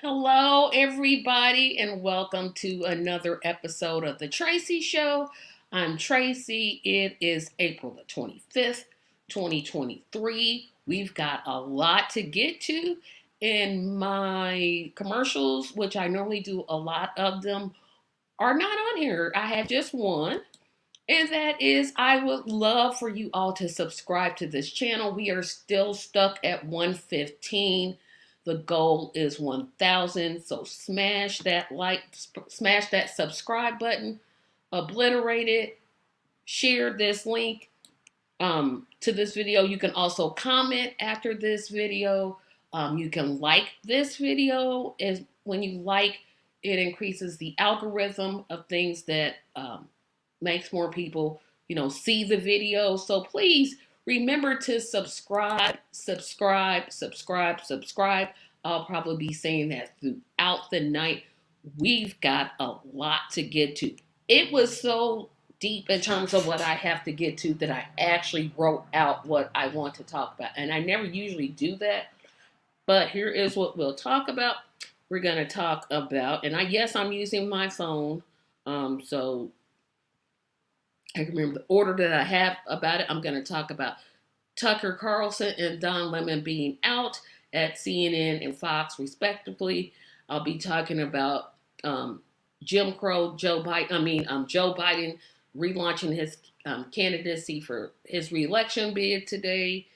Hello, everybody, and welcome to another episode of the Tracy Show. I'm Tracy. It is April the 25th, 2023. We've got a lot to get to. In my commercials, which I normally do a lot of them, are not on here. I have just one. And that is, I would love for you all to subscribe to this channel. We are still stuck at 115. The goal is 1,000. So smash that like, smash that subscribe button, obliterate it, share this link to this video. You can also comment after this video. You can like this video. Is when you like, it increases the algorithm of things that makes more people, see the video. So please remember to subscribe, subscribe, subscribe, subscribe. I'll probably be saying that throughout the night. We've got a lot to get to. It was so deep in terms of what I have to get to that I actually wrote out what I want to talk about. And I never usually do that. But here is what we'll talk about. We're going to talk about, and yes, I'm using my phone. So I can remember the order that I have about it. I'm going to talk about Tucker Carlson and Don Lemon being out at CNN and Fox, respectively. I'll be talking about Jim Crow, Joe Biden relaunching his candidacy for his reelection bid today.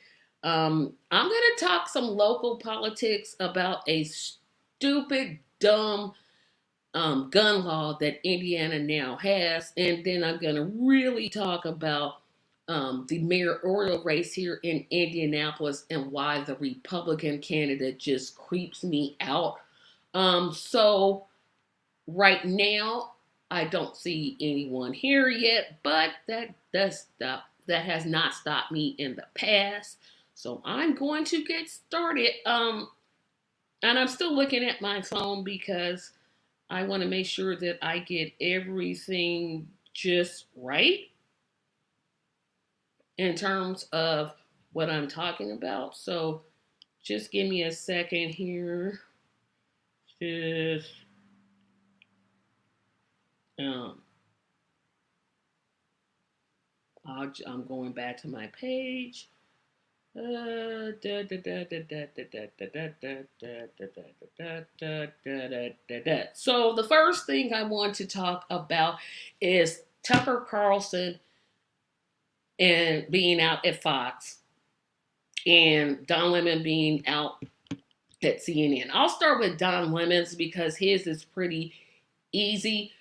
I'm going to talk some local politics about a stupid, dumb gun law that Indiana now has. And then I'm going to really talk about the mayoral race here in Indianapolis and why the Republican candidate just creeps me out. So right now, I don't see anyone here yet, but that has not stopped me in the past. So I'm going to get started. And I'm still looking at my phone because I want to make sure that I get everything just right in terms of what I'm talking about. So just give me a second here. Just I'm going back to my page. So the first thing I want to talk about is Tucker Carlson and being out at Fox and Don Lemon being out at CNN. I'll start with Don Lemon's because his is pretty easy.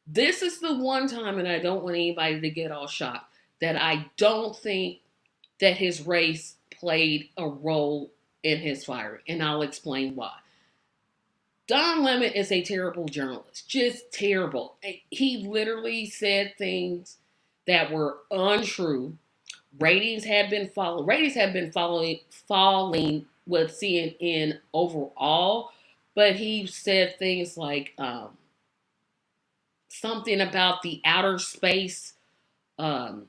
This is the one time, and I don't want anybody to get all shocked, that I don't think that his race played a role in his firing, and I'll explain why. Don Lemon is a terrible journalist, just terrible. He literally said things that were untrue. Ratings have been falling with CNN overall, but he said things like something about the outer space. Um,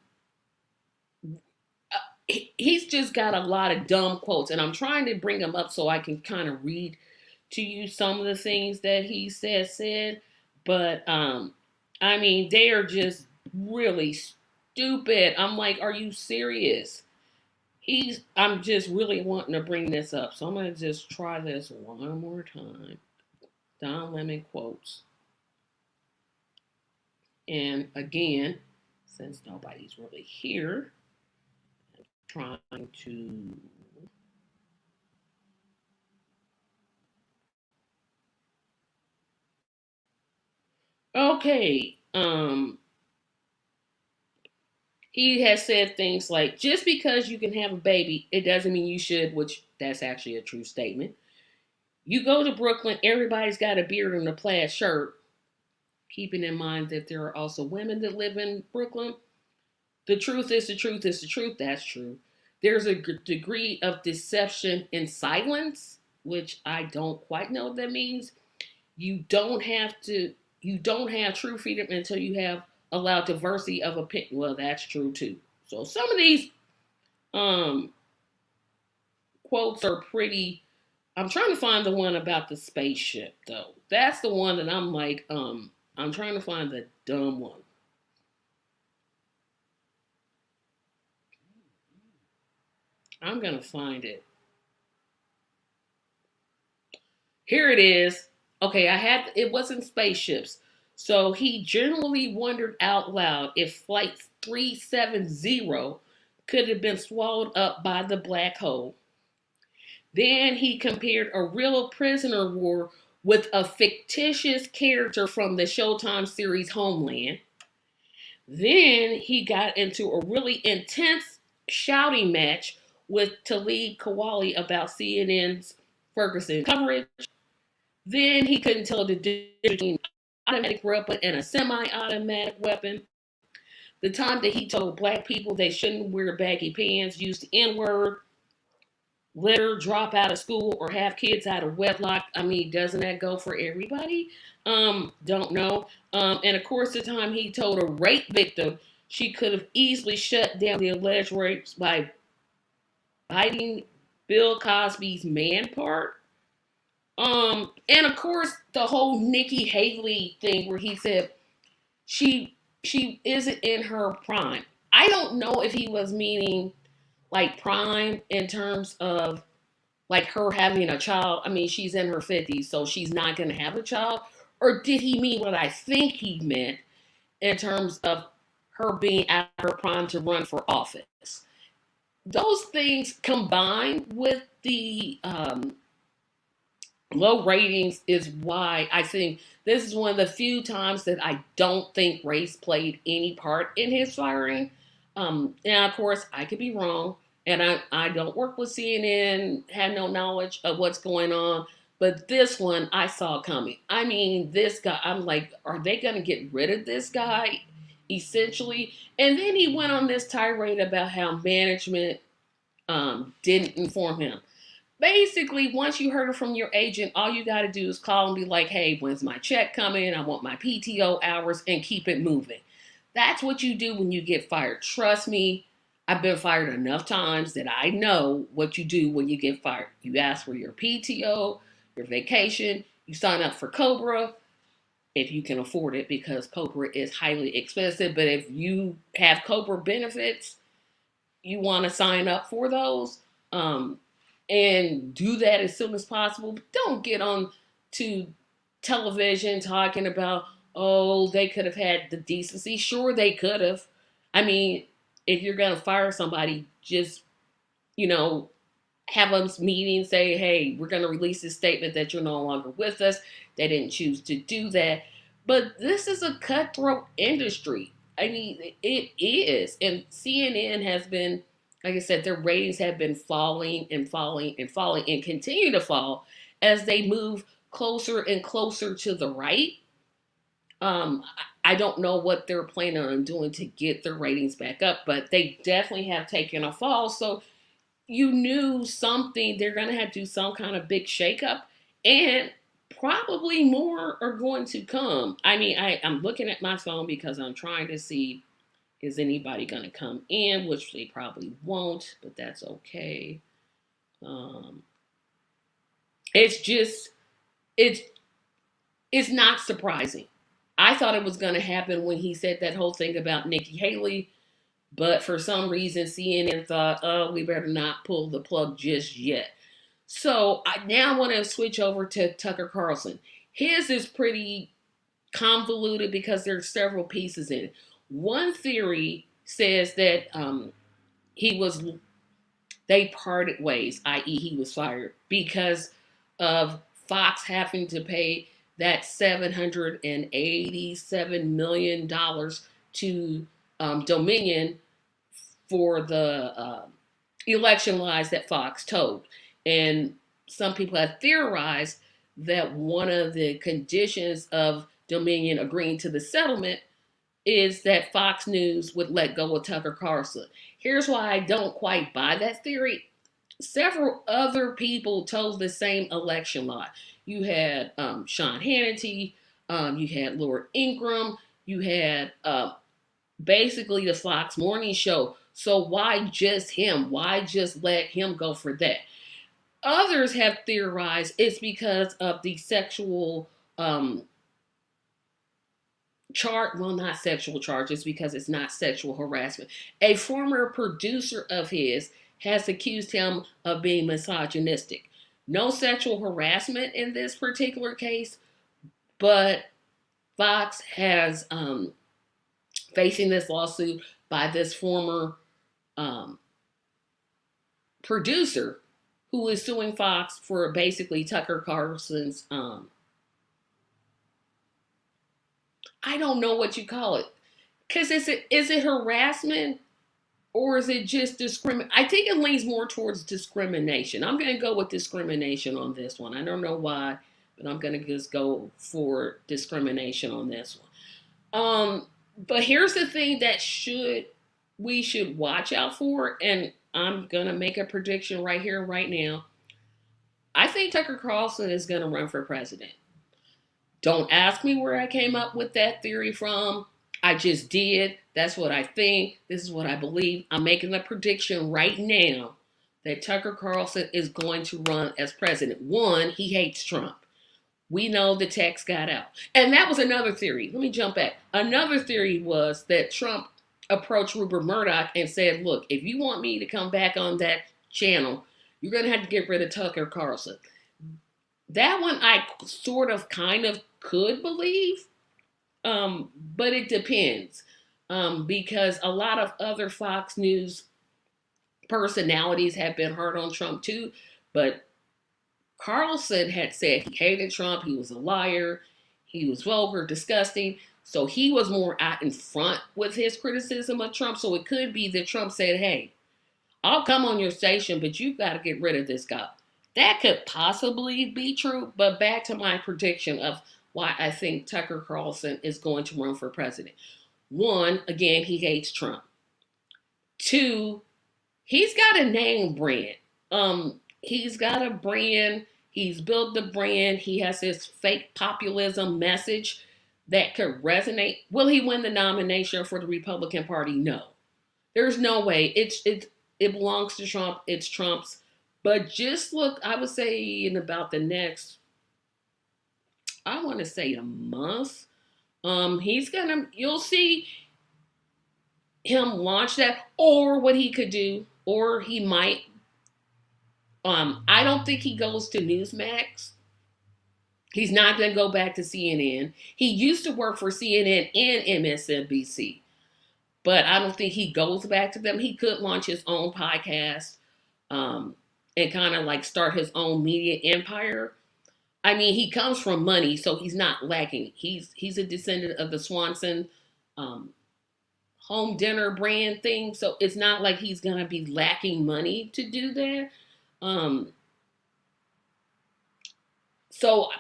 he's just got a lot of dumb quotes, and I'm trying to bring them up so I can kind of read to you some of the things that he said. But they are just really stupid. I'm like, are you serious? I'm just really wanting to bring this up, so I'm gonna just try this one more time. Don Lemon quotes, and again, since nobody's really here, I'm trying to. Okay, he has said things like, just because you can have a baby, it doesn't mean you should, which that's actually a true statement. You go to Brooklyn, everybody's got a beard and a plaid shirt, keeping in mind that there are also women that live in Brooklyn. The truth is the truth is the truth. That's true. There's a degree of deception in silence, which I don't quite know what that means. You don't have true freedom until you have allowed diversity of opinion. Well, that's true too. So some of these quotes are pretty I'm trying to find the one about the spaceship though. That's the one that I'm like, I'm trying to find the dumb one. I'm gonna find it. Here it is. Okay, I had it wasn't spaceships. So he generally wondered out loud if flight 370 could have been swallowed up by the black hole. Then he compared a real prisoner war with a fictitious character from the Showtime series Homeland. Then he got into a really intense shouting match with Talib Kweli about CNN's Ferguson coverage. Then he couldn't tell the difference between automatic weapon and a semi-automatic weapon. The time that he told black people they shouldn't wear baggy pants, use the N-word, litter, drop out of school, or have kids out of wedlock. I mean, doesn't that go for everybody? Don't know. And of course, the time he told a rape victim she could have easily shut down the alleged rapes by biting Bill Cosby's man part. And of course, the whole Nikki Haley thing where he said she isn't in her prime. I don't know if he was meaning like prime in terms of like her having a child. I mean, she's in her 50s, so she's not going to have a child. Or did he mean what I think he meant in terms of her being at her prime to run for office? Those things combined with the low ratings is why I think this is one of the few times that I don't think race played any part in his firing. Now, of course, I could be wrong, and I don't work with CNN, have no knowledge of what's going on, but this one I saw coming. I mean, this guy, I'm like, are they going to get rid of this guy? Essentially. And then he went on this tirade about how management didn't inform him. Basically, once you heard it from your agent, all you got to do is call and be like, hey, when's my check coming? I want my PTO hours, and keep it moving. That's what you do when you get fired. Trust me, I've been fired enough times that I know what you do when you get fired. You ask for your PTO, your vacation, you sign up for Cobra if you can afford it because Cobra is highly expensive. But if you have Cobra benefits, you want to sign up for those. And do that as soon as possible. But don't get on to television talking about, oh, they could have had the decency. Sure, they could have. I mean, if you're going to fire somebody, just, you know, have a meeting, say, hey, we're going to release this statement that you're no longer with us. They didn't choose to do that. But this is a cutthroat industry. I mean, it is. And CNN has been, like I said, their ratings have been falling and falling and falling and continue to fall as they move closer and closer to the right. I don't know what they're planning on doing to get their ratings back up, but they definitely have taken a fall. So you knew something, they're going to have to do some kind of big shakeup, and probably more are going to come. I mean, I'm looking at my phone because I'm trying to see is anybody going to come in, which they probably won't, but that's okay. Um, it's just, it's, it's not surprising. I thought it was going to happen when he said that whole thing about Nikki Haley, but for some reason, CNN thought, oh, we better not pull the plug just yet. So I now want to switch over to Tucker Carlson. His is pretty convoluted because there's several pieces in it. One theory says that he was they parted ways, i.e., he was fired because of Fox having to pay that $787 million to Dominion for the election lies that Fox told. And some people have theorized that one of the conditions of Dominion agreeing to the settlement is that Fox News would let go of Tucker Carlson. Here's why I don't quite buy that theory. Several other people told the same election lie. You had Sean Hannity, you had Laura Ingraham, you had basically the Fox Morning Show. So why just him? Why just let him go for that? Others have theorized it's because of the sexual well, not sexual charges because it's not sexual harassment. A former producer of his has accused him of being misogynistic. No sexual harassment in this particular case, but Fox has facing this lawsuit by this former um, producer who is suing Fox for basically Tucker Carlson's I don't know what you call it. Because is it harassment or is it just discrimination? I think it leans more towards discrimination. I'm going to go with discrimination on this one. I don't know why, but I'm going to just go for discrimination on this one. But here's the thing that we should watch out for, and I'm going to make a prediction right here, right now. I think Tucker Carlson is going to run for president. Don't ask me where I came up with that theory from. I just did. That's what I think. This is what I believe. I'm making a prediction right now that Tucker Carlson is going to run as president. One, he hates Trump. We know the text got out. And that was another theory. Let me jump back. Another theory was that Trump approached Rupert Murdoch and said, look, if you want me to come back on that channel, you're going to have to get rid of Tucker Carlson. That one I sort of kind of could believe, but it depends. Because a lot of other Fox News personalities have been hard on Trump too, but Carlson had said he hated Trump, he was a liar, he was vulgar, disgusting, so he was more out in front with his criticism of Trump, so it could be that Trump said, hey, I'll come on your station, but you've got to get rid of this guy. That could possibly be true, but back to my prediction of why I think Tucker Carlson is going to run for president. One, again, he hates Trump. Two, he's got a name brand. He's got a brand. He's built the brand. He has this fake populism message that could resonate. Will he win the nomination for the Republican Party? No. There's no way. It belongs to Trump. It's Trump's. But just look, I would say in about the next, I want to say a month, you'll see him launch that, or what he could do, or he might. I don't think he goes to Newsmax. He's not going to go back to CNN. He used to work for CNN and MSNBC, but I don't think he goes back to them. He could launch his own podcast, and kind of like start his own media empire. I mean, he comes from money, so he's not lacking. He's a descendant of the Swanson home dinner brand thing, so it's not like he's gonna be lacking money to do that. So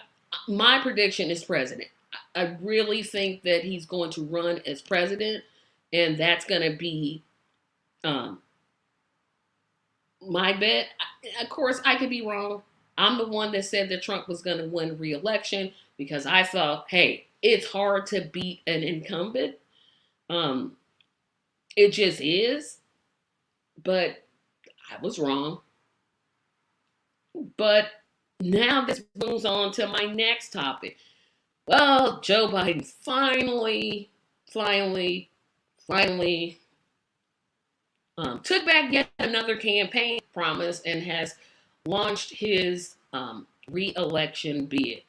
my prediction is president. I really think that he's going to run as president, and that's going to be my bet. Of course, I could be wrong. I'm the one that said that Trump was going to win re-election because I thought, hey, it's hard to beat an incumbent. It just is. But I was wrong. But now this moves on to my next topic. Well, Joe Biden finally took back yet another campaign promise and has launched his re-election bid.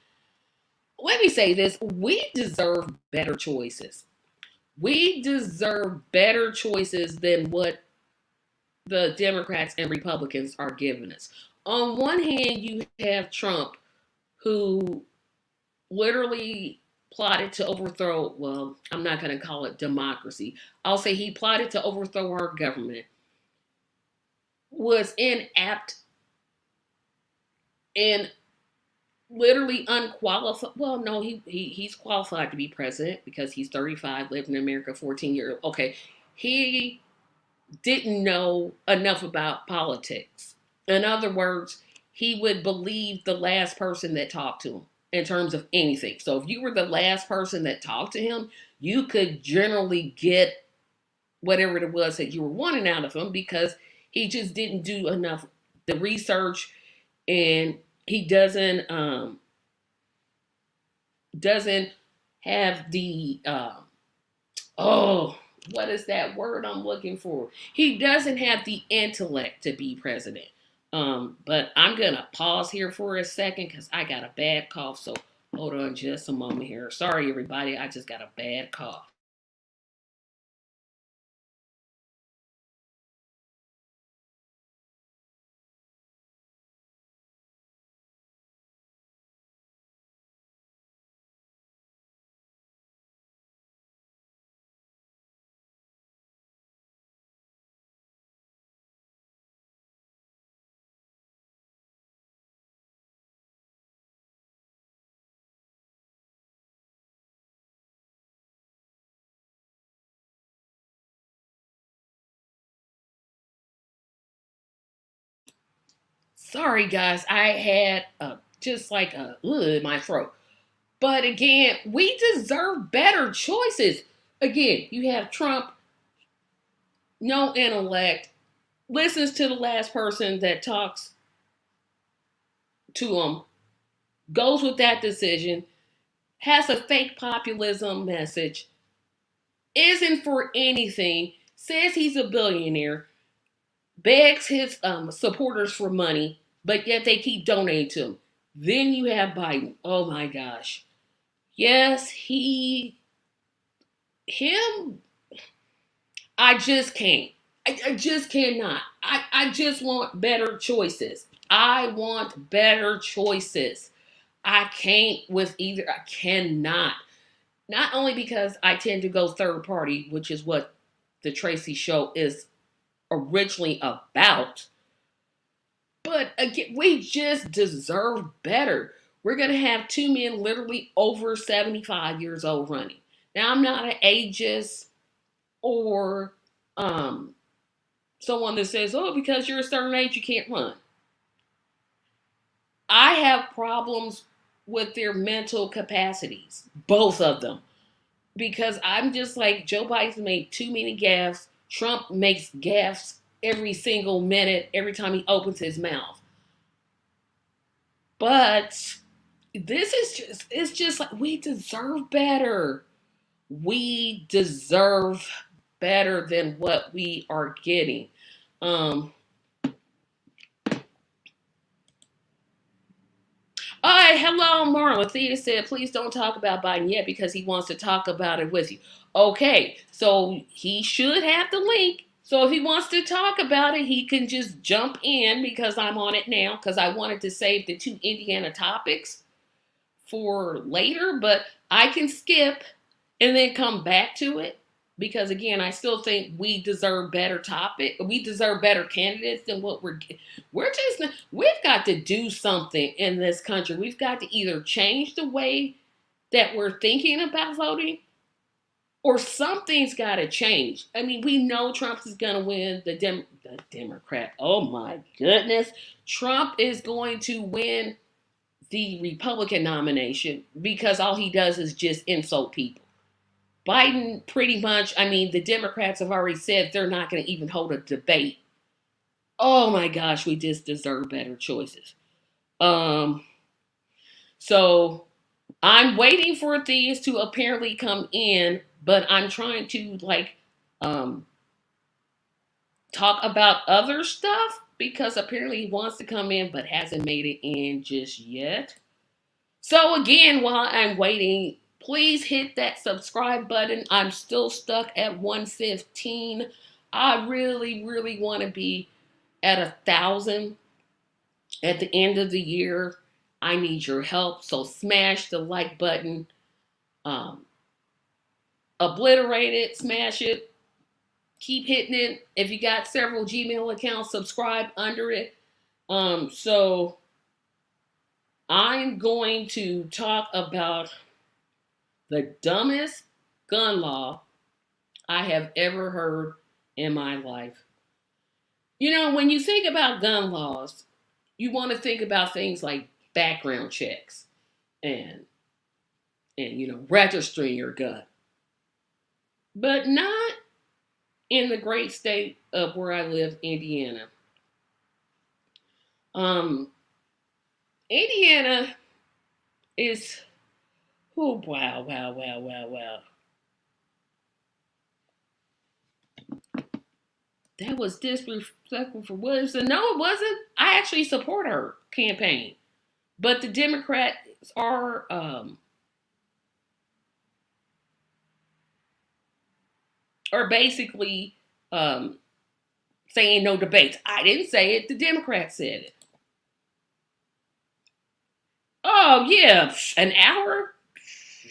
Let me say this. We deserve better choices. We deserve better choices than what the Democrats and Republicans are giving us. On one hand, you have Trump, who literally plotted to overthrow, well, I'm not going to call it democracy. I'll say he plotted to overthrow our government, was inept and literally unqualified. Well, no, he's qualified to be president because he's 35, lived in America 14 years. Okay, he didn't know enough about politics. In other words, he would believe the last person that talked to him in terms of anything. So if you were the last person that talked to him, you could generally get whatever it was that you were wanting out of him because he just didn't do enough the research. and he doesn't have the oh, what is that word I'm looking for? He doesn't have the intellect to be president. But I'm gonna pause here for a second because I got a bad cough. So hold on just a moment here. Sorry, everybody. I just got a bad cough. Sorry, guys. I had just like a in my throat. But again, we deserve better choices. Again, you have Trump, no intellect, listens to the last person that talks to him, goes with that decision, has a fake populism message, isn't for anything, says he's a billionaire, begs his supporters for money, but yet they keep donating to him. Then you have Biden. Oh my gosh. Yes, him, I just can't. I just cannot. I just want better choices. I want better choices. I can't with either. I cannot. Not only because I tend to go third party, which is what the Tracy Show is originally about, but again, we just deserve better. We're going to have two men literally over 75 years old running. Now, I'm not an ageist or um, someone that says, oh, because you're a certain age, you can't run. I have problems with their mental capacities, both of them. Because I'm just like, Joe Biden made too many gaffes. Trump makes gaffes every single minute, every time he opens his mouth. But it's just like, we deserve better. We deserve better than what we are getting. Um, Hello, Marla. Thea said, please don't talk about Biden yet because he wants to talk about it with you. Okay, so he should have the link. So if he wants to talk about it, he can just jump in because I'm on it now because I wanted to save the two Indiana topics for later, but I can skip and then come back to it because again, I still think we deserve better we deserve better candidates than what we've got to do something in this country. We've got to either change the way that we're thinking about voting or something's got to change. I mean, we know Trump is going to win the Democrat. Oh my goodness. Trump is going to win the Republican nomination because all he does is just insult people. Biden pretty much, I mean, the Democrats have already said they're not going to even hold a debate. Oh my gosh, we just deserve better choices. Um, so I'm waiting for these to apparently come in, but I'm trying to um talk about other stuff because apparently he wants to come in but hasn't made it in just yet. So again, while I'm waiting, please hit that subscribe button. I'm still stuck at 115. I really, really want to be at 1,000 at the end of the year. I need your help. So smash the like button. Um, Obliterate it, smash it, keep hitting it. If you got several Gmail accounts, subscribe under it. So I'm going to talk about the dumbest gun law I have ever heard in my life. You know, when you think about gun laws, you want to think about things like background checks and registering your gun. But not in the great state of where I live, Indiana. Um Indiana is, oh, wow, wow, wow, wow, wow. That was disrespectful for Williamson. No, it wasn't. I actually support her campaign. But the Democrats are basically um, saying no debates. I didn't say it. The Democrats said it. Oh yeah, an hour?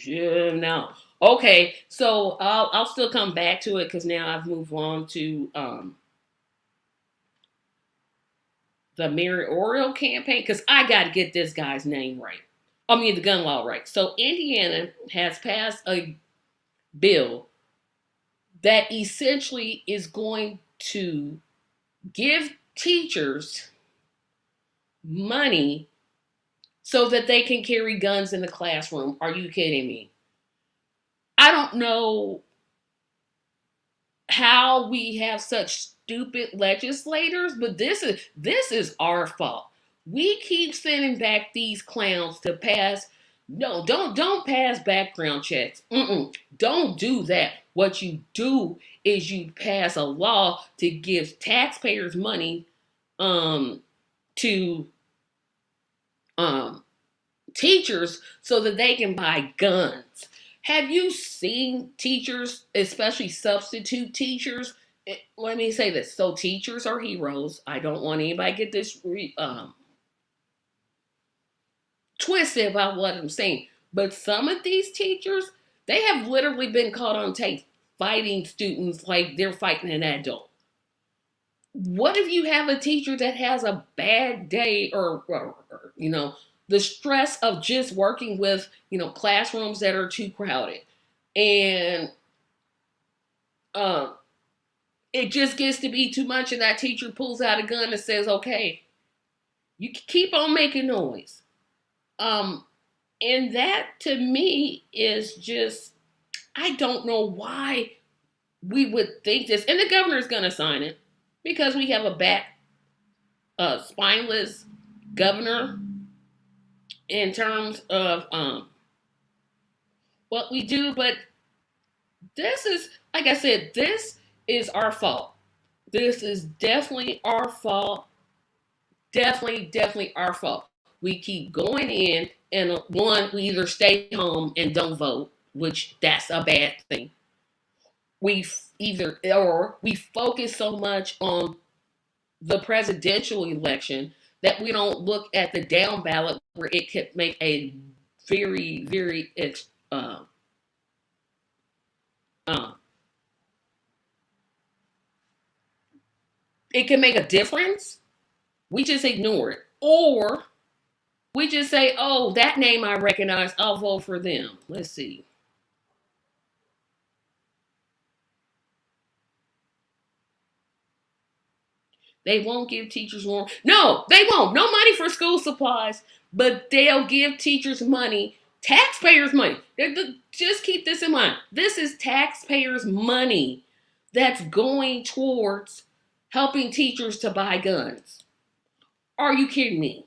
Yeah, no. Okay, so I'll still come back to it because now I've moved on to the mayoral campaign because I got to get this guy's name right. I mean the gun law right. So Indiana has passed a bill that essentially is going to give teachers money so that they can carry guns in the classroom. Are you kidding me? I don't know how we have such stupid legislators, but this is our fault. We keep sending back these clowns to pass. No, don't pass background checks. Don't do that. What you do is you pass a law to give taxpayers money um to um teachers so that they can buy guns. Have you seen teachers, especially substitute teachers? Let me say this. So teachers are heroes. I don't want anybody to get this twisted about what I'm saying. But some of these teachers, they have literally been caught on tape fighting students like they're fighting an adult. What if you have a teacher that has a bad day or the stress of just working with classrooms that are too crowded and um it just gets to be too much and that teacher pulls out a gun and says, okay, you can keep on making noise. um and that to me is just, I don't know why we would think this, and the governor's gonna sign it because we have a spineless governor in terms of what we do. But this is, like I said, this is our fault. This is definitely our fault. Definitely our fault. We keep going in, and one, we either stay home and don't vote, which that's a bad thing. We focus so much on the presidential election that we don't look at the down ballot where it could make a very, very uh, it can make a difference. We just ignore it, or we just say, "Oh, that name I recognize. I'll vote for them." Let's see. They won't give teachers more. No, they won't. No money for school supplies, but they'll give teachers money, taxpayers' money. Just keep this in mind. This is taxpayers' money that's going towards helping teachers to buy guns. Are you kidding me?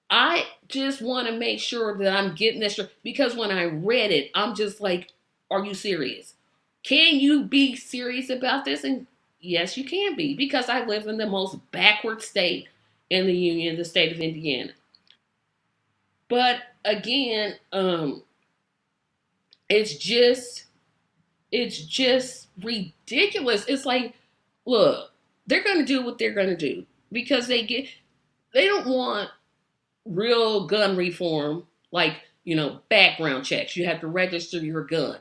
I just want to make sure that I'm getting this because when I read it, I'm just like, are you serious? Can you be serious about this? And yes, you can be because I live in the most backward state in the union, the state of Indiana. But again, it's just it's just ridiculous. It's like, look, they're going to do what they're going to do because they don't want real gun reform, like, background checks. You have to register your gun.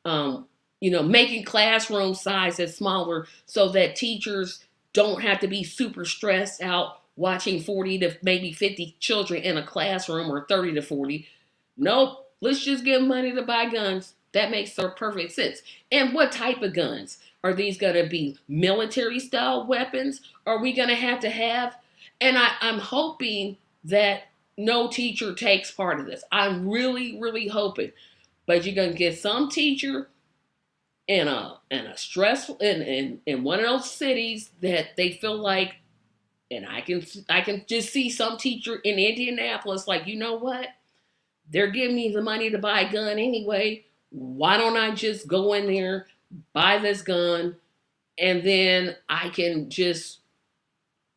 Um, making classroom sizes smaller so that teachers don't have to be super stressed out watching 40 to maybe 50 children in a classroom or 30 to 40. Nope. Let's just give money to buy guns. That makes perfect sense. And what type of guns? Are these going to be military style weapons? Are we going to have? And I'm hoping that no teacher takes part of this. I'm really, really hoping. But you're gonna get some teacher in a stressful in one of those cities that they feel like And I can just see some teacher in Indianapolis like, you know what? They're giving me the money to buy a gun anyway. Why don't I just go in there, buy this gun, and then I can just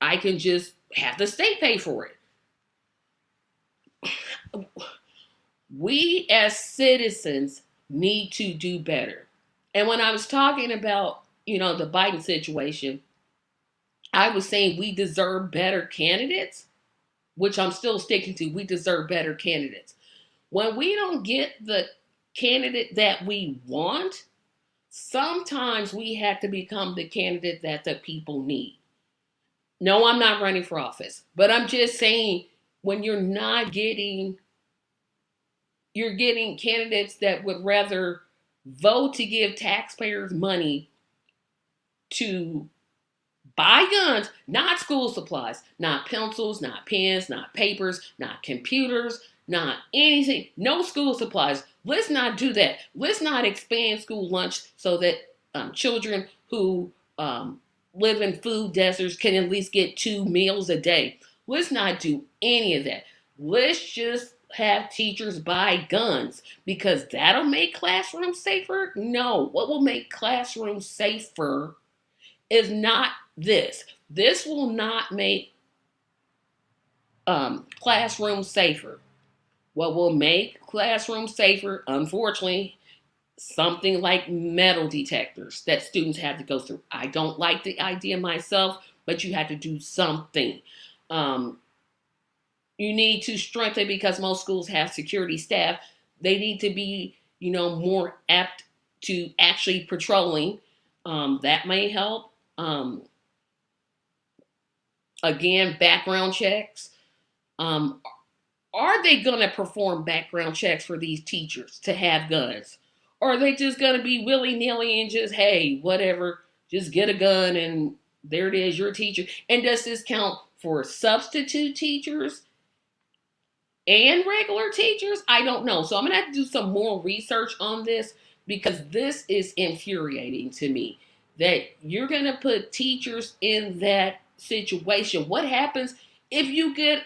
have the state pay for it. We as citizens need to do better. And when I was talking about, the Biden situation, I was saying we deserve better candidates, which I'm still sticking to. We deserve better candidates. When we don't get the candidate that we want, sometimes we have to become the candidate that the people need. No, I'm not running for office, but I'm just saying when you're getting candidates that would rather vote to give taxpayers money to buy guns, not school supplies, not pencils, not pens, not papers, not computers, not anything, no school supplies. Let's not do that. Let's not expand school lunch so that children who live in food deserts can at least get 2 meals a day. Let's not do any of that. Let's just have teachers buy guns because that'll make classrooms safer. No, what will make classrooms safer is not this. This will not make classrooms safer. What will make classrooms safer, unfortunately, something like metal detectors that students have to go through. I don't like the idea myself, but you have to do something. You need to strengthen because most schools have security staff. They need to be, more apt to actually patrolling. That may help. Again, background checks. Are they going to perform background checks for these teachers to have guns? Or are they just going to be willy-nilly and just, hey, whatever, just get a gun and there it is, you're a teacher. And does this count for substitute teachers and regular teachers? I don't know. So I'm going to have to do some more research on this because this is infuriating to me that you're going to put teachers in that situation. What happens if you get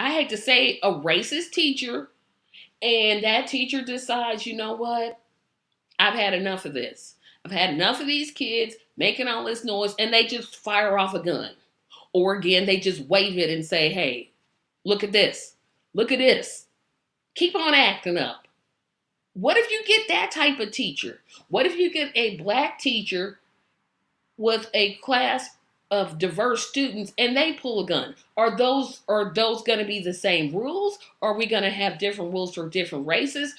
I hate to say, a racist teacher and that teacher decides, you know what? I've had enough of this. I've had enough of these kids making all this noise and they just fire off a gun. Or again, they just wave it and say, hey, look at this. Look at this. Keep on acting up. What if you get that type of teacher? What if you get a black teacher with a class of diverse students and they pull a gun? Are those going to be the same rules? Are we going to have different rules for different races?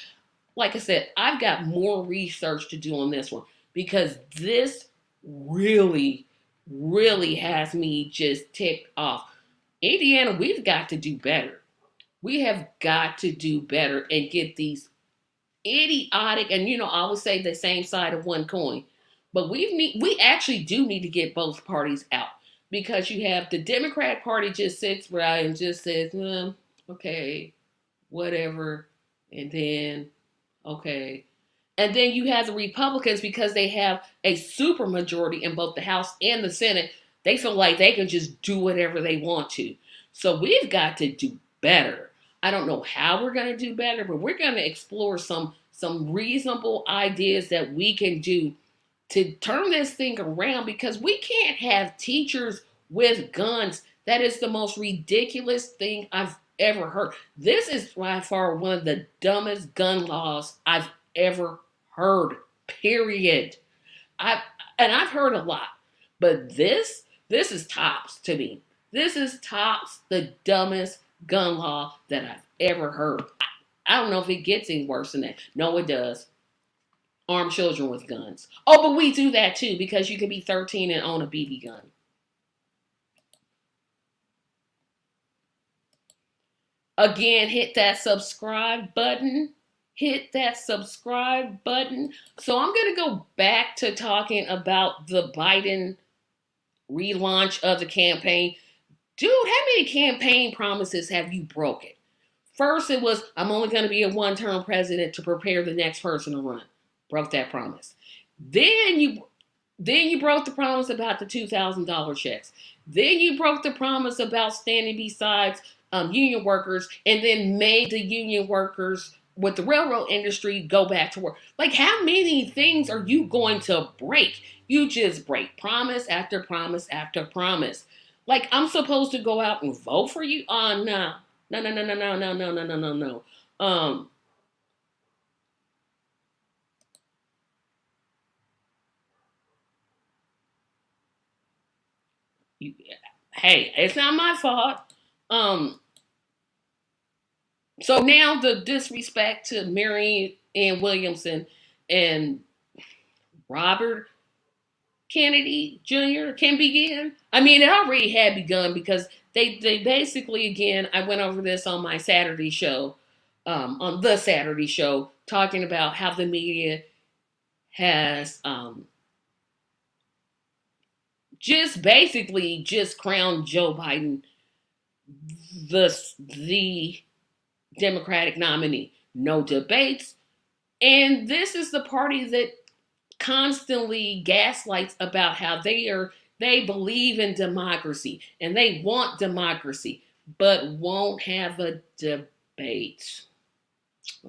Like I said, I've got more research to do on this one because this really, really has me just ticked off. Indiana, we've got to do better. We have got to do better and get these idiotic, and I would say the same side of one coin. But we actually do need to get both parties out because you have the Democrat Party just sits around and just says, okay, whatever, and then, okay. And then you have the Republicans because they have a super majority in both the House and the Senate. They feel like they can just do whatever they want to. So we've got to do better. I don't know how we're going to do better, but we're going to explore some reasonable ideas that we can do to turn this thing around because we can't have teachers with guns. That is the most ridiculous thing I've ever heard. This is by far one of the dumbest gun laws I've ever heard, period. I've heard a lot, but this is tops to me. This is tops the dumbest gun law that I've ever heard. I don't know if it gets any worse than that. No, it does. Arm children with guns. Oh, but we do that too because you can be 13 and own a BB gun. Again, hit that subscribe button. Hit that subscribe button. So I'm going to go back to talking about the Biden relaunch of the campaign. Dude, how many campaign promises have you broken? First, it was, I'm only going to be a one-term president to prepare the next person to run. Broke that promise. Then you broke the promise about the $2,000 checks. Then you broke the promise about standing beside union workers, and then made the union workers with the railroad industry go back to work. Like, how many things are you going to break? You just break promise after promise after promise. Like, I'm supposed to go out and vote for you? Oh, no. No, no, no, no, no, no, no, no, no, no, no. Um, you, hey, it's not my fault. Um, so now the disrespect to Mary Ann Williamson and Robert Kennedy Jr. can begin. I mean, it already had begun because they basically, again, I went over this on my Saturday show, on the Saturday show, talking about how the media has just basically just crowned Joe Biden the Democratic nominee. No debates. And this is the party that constantly gaslights about how they believe in democracy and they want democracy, but won't have a debate.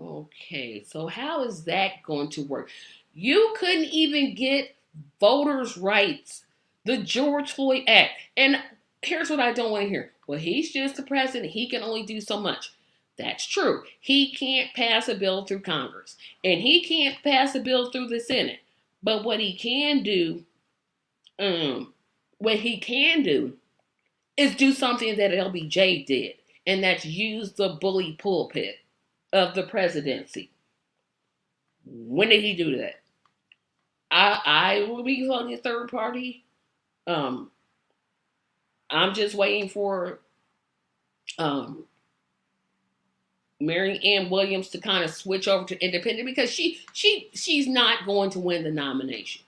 Okay, so how is that going to work? You couldn't even get voters' rights, the George Floyd Act. And here's what I don't want to hear. Well, he's just the president. He can only do so much. That's true. He can't pass a bill through Congress, and he can't pass a bill through the Senate. But um, what he can do is do something that LBJ did, and that's use the bully pulpit of the presidency. When did he do that? I will be voting third party. Um, I'm just waiting for um, Mary Ann Williams to kind of switch over to independent because she's not going to win the nomination.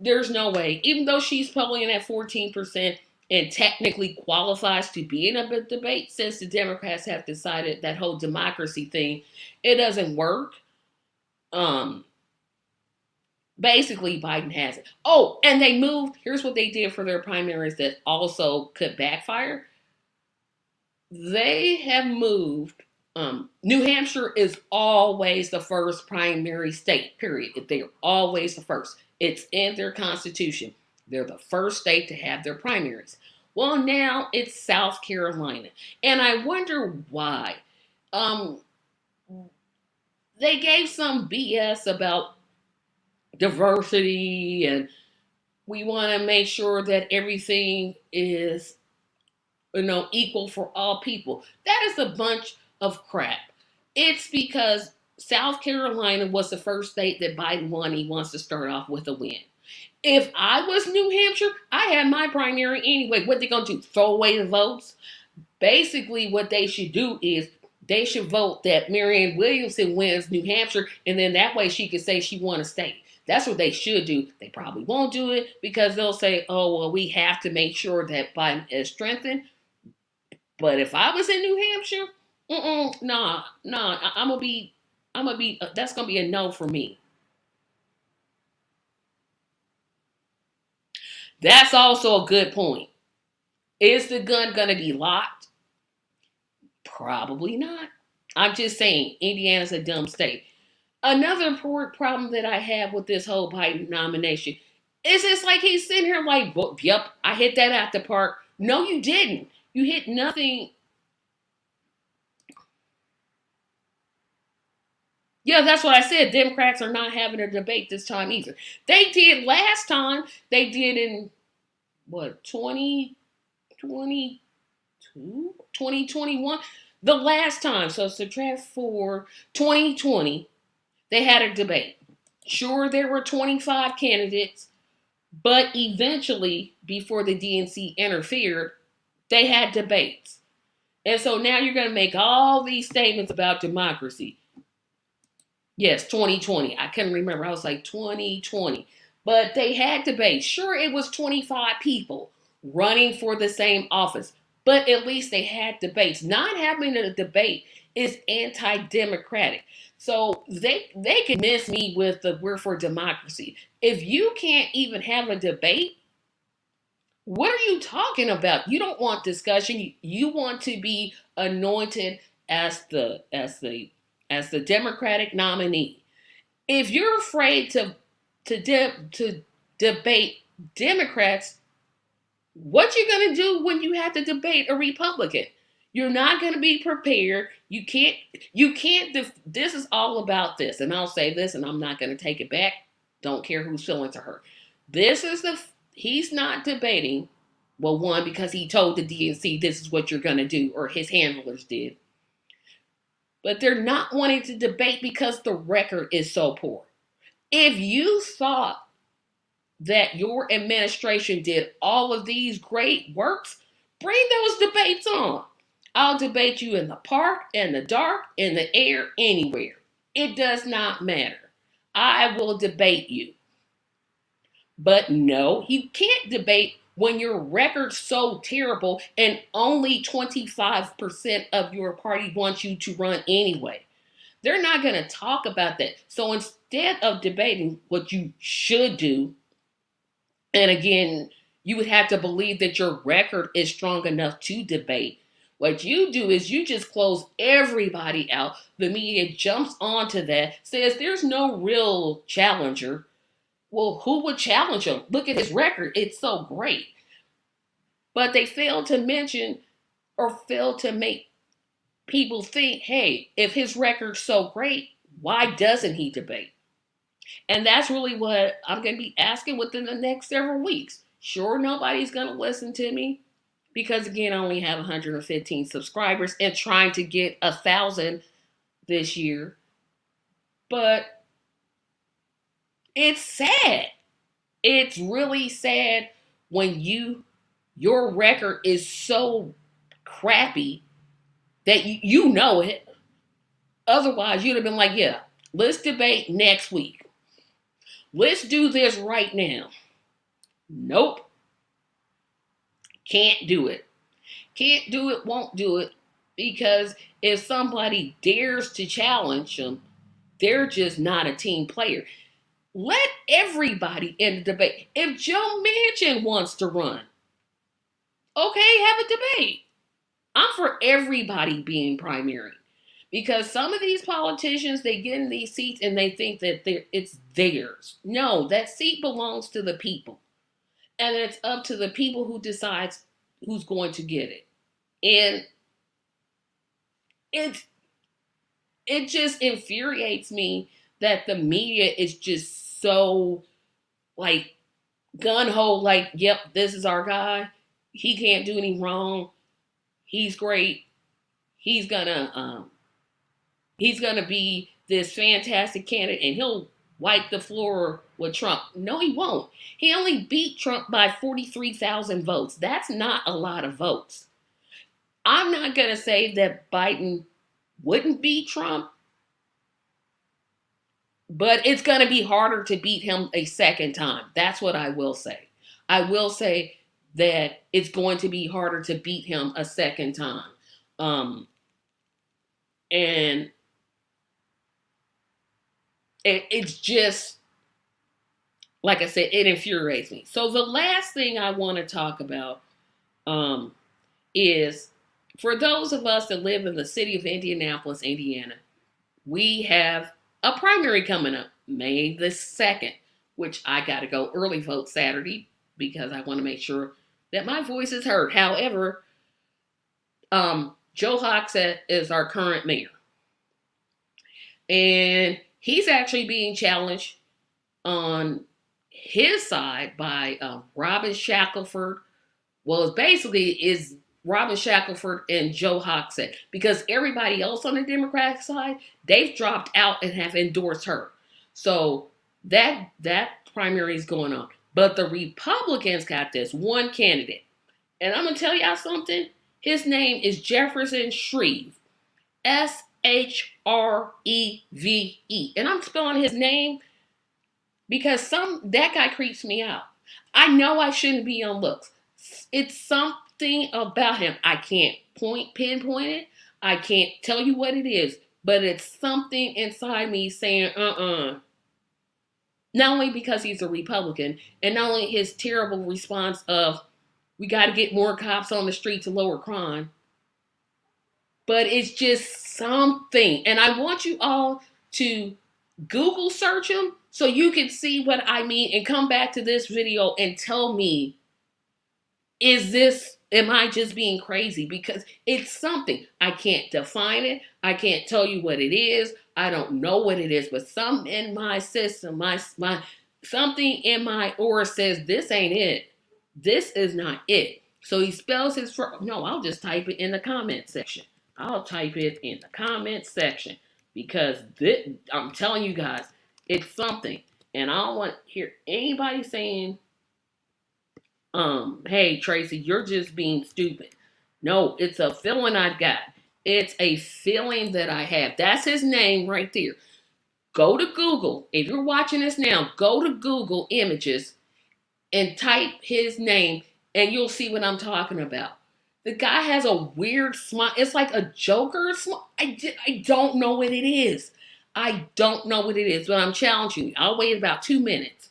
There's no way, even though she's polling at 14% and technically qualifies to be in a debate, since the Democrats have decided that whole democracy thing, it doesn't work. Um, Basically, Biden has it. Oh, and they moved. Here's what they did for their primaries that also could backfire. They have moved. New Hampshire is always the first primary state, period. They're always the first. It's in their constitution. They're the first state to have their primaries. Well, now it's South Carolina. And I wonder why. Um, they gave some BS about diversity and we want to make sure that everything is equal for all people. That is a bunch of crap. It's because South Carolina was the first state that Biden won. He wants to start off with a win. If I was New Hampshire, I had my primary anyway. What they gonna do? Throw away the votes? Basically, what they should do is they should vote that Marianne Williamson wins New Hampshire, and then that way she could say she won a state. That's what they should do. They probably won't do it because they'll say, "Oh, well, we have to make sure that Biden is strengthened." But if I was in New Hampshire, nah, I'm gonna be. That's gonna be a no for me. That's also a good point. Is the gun gonna be locked? Probably not. I'm just saying, Indiana's a dumb state. Another problem that I have with this whole Biden nomination is it's like he's sitting here like, well, yep, I hit that at the park. No, you didn't. You hit nothing. Yeah, that's what I said. Democrats are not having a debate this time either. They did last time. They did in what, 2022, 2021, the last time. So subtract for 2020, they had a debate. Sure, there were 25 candidates, but eventually, before the DNC interfered, they had debates. And so now you're going to make all these statements about democracy. Yes, 2020. I couldn't remember. I was like 2020. But they had debates. Sure, it was 25 people running for the same office, but at least they had debates. Not having a debate is anti-democratic. So they can miss me with the we're for democracy. If you can't even have a debate, What are you talking about? You don't want discussion. You want to be anointed as the Democratic nominee. If you're afraid to debate Democrats, what you gonna do when you have to debate a Republican? You're not gonna be prepared. You can't. This is all about this, and I'll say this, and I'm not gonna take it back. Don't care whose feelings are hurt. This is the he's not debating. Well, one, because he told the DNC this is what you're gonna do, or his handlers did. But they're not wanting to debate because the record is so poor. If you thought that your administration did all of these great works, bring those debates on. I'll debate you in the park, in the dark, in the air, anywhere. It does not matter. I will debate you. But no, you can't debate when your record's so terrible and only 25% of your party wants you to run anyway. They're not going to talk about that. So instead of debating what you should do, and again, you would have to believe that your record is strong enough to debate. What you do is you just close everybody out. The media jumps onto that, says there's no real challenger. Well, who would challenge him? Look at his record. It's so great. But they fail to mention or fail to make people think, hey, if his record's so great, why doesn't he debate? And that's really what I'm going to be asking within the next several weeks. Sure, nobody's going to listen to me because, again, I only have 115 subscribers and trying to get 1,000 this year. But it's sad. It's really sad when your record is so crappy that you know it. Otherwise, you'd have been like, yeah, let's debate next week. Let's do this right now. Nope. Can't do it. Can't do it, won't do it. Because if somebody dares to challenge them, they're just not a team player. Let everybody in the debate. If Joe Manchin wants to run, okay, have a debate. I'm for everybody being primary. Because some of these politicians, they get in these seats and they think that it's theirs. No, that seat belongs to the people. And it's up to the people who decides who's going to get it. And it just infuriates me that the media is just so like gun-ho, like, yep, this is our guy. He can't do any wrong. He's great. He's gonna be this fantastic candidate and he'll wipe the floor with Trump. No, he won't. He only beat Trump by 43,000 votes. That's not a lot of votes. I'm not going to say that Biden wouldn't beat Trump, but it's going to be harder to beat him a second time. That's what I will say. I will say that it's going to be harder to beat him a second time. And it's just, like I said, it infuriates me. So the last thing I want to talk about is for those of us that live in the city of Indianapolis, Indiana, we have a primary coming up, May the 2nd, which I got to go early vote Saturday because I want to make sure that my voice is heard. However, Joe Hogsett is our current mayor. And he's actually being challenged on his side by Robin Shackelford. Well, it basically is Robin Shackelford and Joe Hogsett because everybody else on the Democratic side, they've dropped out and have endorsed her. So that primary is going on. But the Republicans got this one candidate. And I'm going to tell y'all something. His name is Jefferson Shreve. Shreve. And I'm spelling his name because that guy creeps me out. I know I shouldn't be on looks. It's something about him. I can't pinpoint it. I can't tell you what it is, but it's something inside me saying, Not only because he's a Republican, and not only his terrible response of We got to get more cops on the street to lower crime. But it's just something. And I want you all to Google search them so you can see what I mean and come back to this video and tell me, am I just being crazy? Because it's something. I can't define it. I can't tell you what it is. I don't know what it is, but something in my system, something in my aura says this ain't it. This is not it. So he spells his first. No, I'll just type it in the comment section. I'll type it in the comment section because I'm telling you guys, it's something. And I don't want to hear anybody saying, hey Tracy, you're just being stupid. No, it's a feeling I've got. It's a feeling that I have. That's his name right there. Go to Google. If you're watching this now, go to Google Images and type his name and you'll see what I'm talking about. The guy has a weird smile. It's like a Joker smile. I don't know what it is. I don't know what it is, but I'm challenging you. I'll wait about 2 minutes.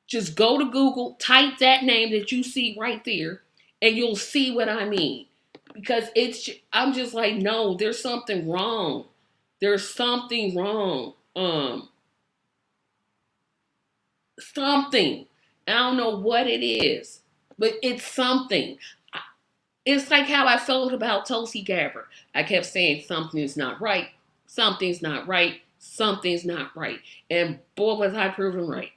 Just go to Google, type that name that you see right there, and you'll see what I mean. Because I'm just like, no, there's something wrong. There's something wrong. Something. I don't know what it is, but it's something. It's like how I felt about Tulsi Gabbard. I kept saying something's not right. Something's not right. Something's not right. And boy, was I proven right.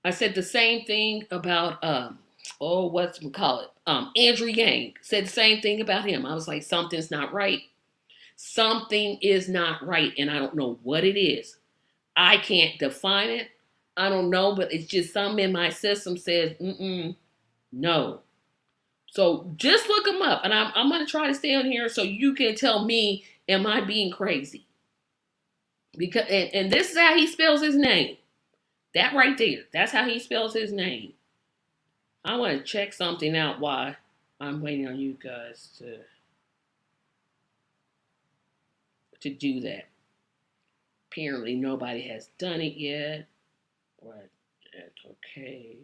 I said the same thing about Andrew Yang. Said the same thing about him. I was like, something's not right. Something is not right, and I don't know what it is. I can't define it. I don't know, but it's just something in my system says, no. So just look him up, and I'm going to try to stay on here so you can tell me, am I being crazy? Because and this is how he spells his name. That right there. That's how he spells his name. I want to check something out while I'm waiting on you guys to do that. Apparently nobody has done it yet, but that's okay.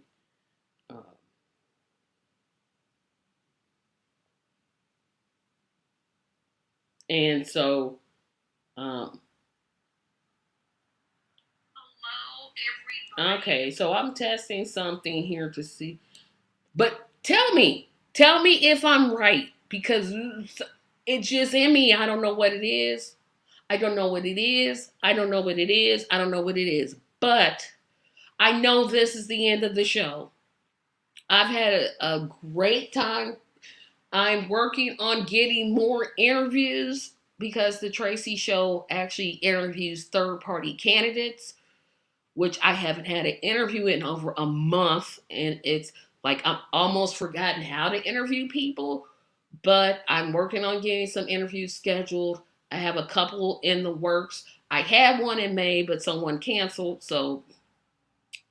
And so, hello everybody. Okay, so I'm testing something here to see. But tell me if I'm right, because it's just in me. I don't know what it is. I don't know what it is. I don't know what it is. I don't know what it is. But I know this is the end of the show. I've had a great time. I'm working on getting more interviews because the Tracy Show actually interviews third-party candidates, which I haven't had an interview in over a month. And it's like I'm almost forgotten how to interview people. But I'm working on getting some interviews scheduled. I have a couple in the works. I had one in May, but someone canceled, so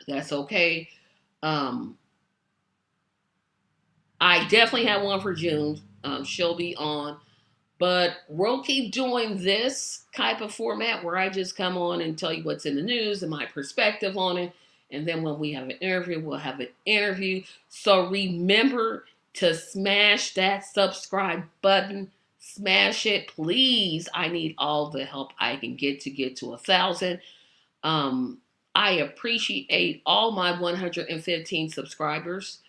that's okay. I definitely have one for June. She'll be on. But we'll keep doing this type of format where I just come on and tell you what's in the news and my perspective on it. And then when we have an interview, we'll have an interview. So remember to smash that subscribe button. Smash it, please. I need all the help I can get to 1,000. I appreciate all my 115 subscribers.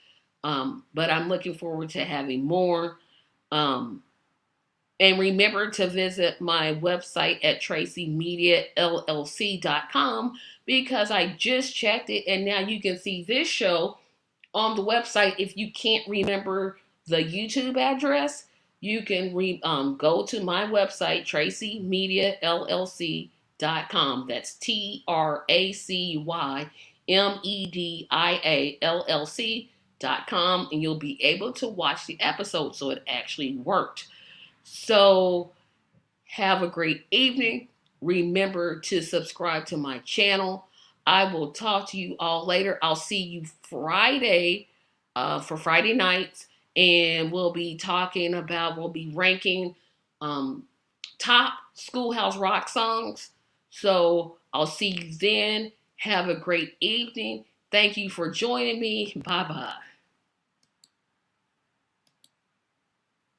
But I'm looking forward to having more. And remember to visit my website at TRACYMedia because I just checked it and now you can see this show on the website. If you can't remember the YouTube address, you can go to my website, TRACYMediaLLC.com. That's TRACYMediaLLC.com, and you'll be able to watch the episode, so it actually worked. So have a great evening. Remember to subscribe to my channel. I will talk to you all later. I'll see you Friday for Friday nights. And we'll be ranking top Schoolhouse Rock songs. So I'll see you then. Have a great evening. Thank you for joining me. Bye-bye.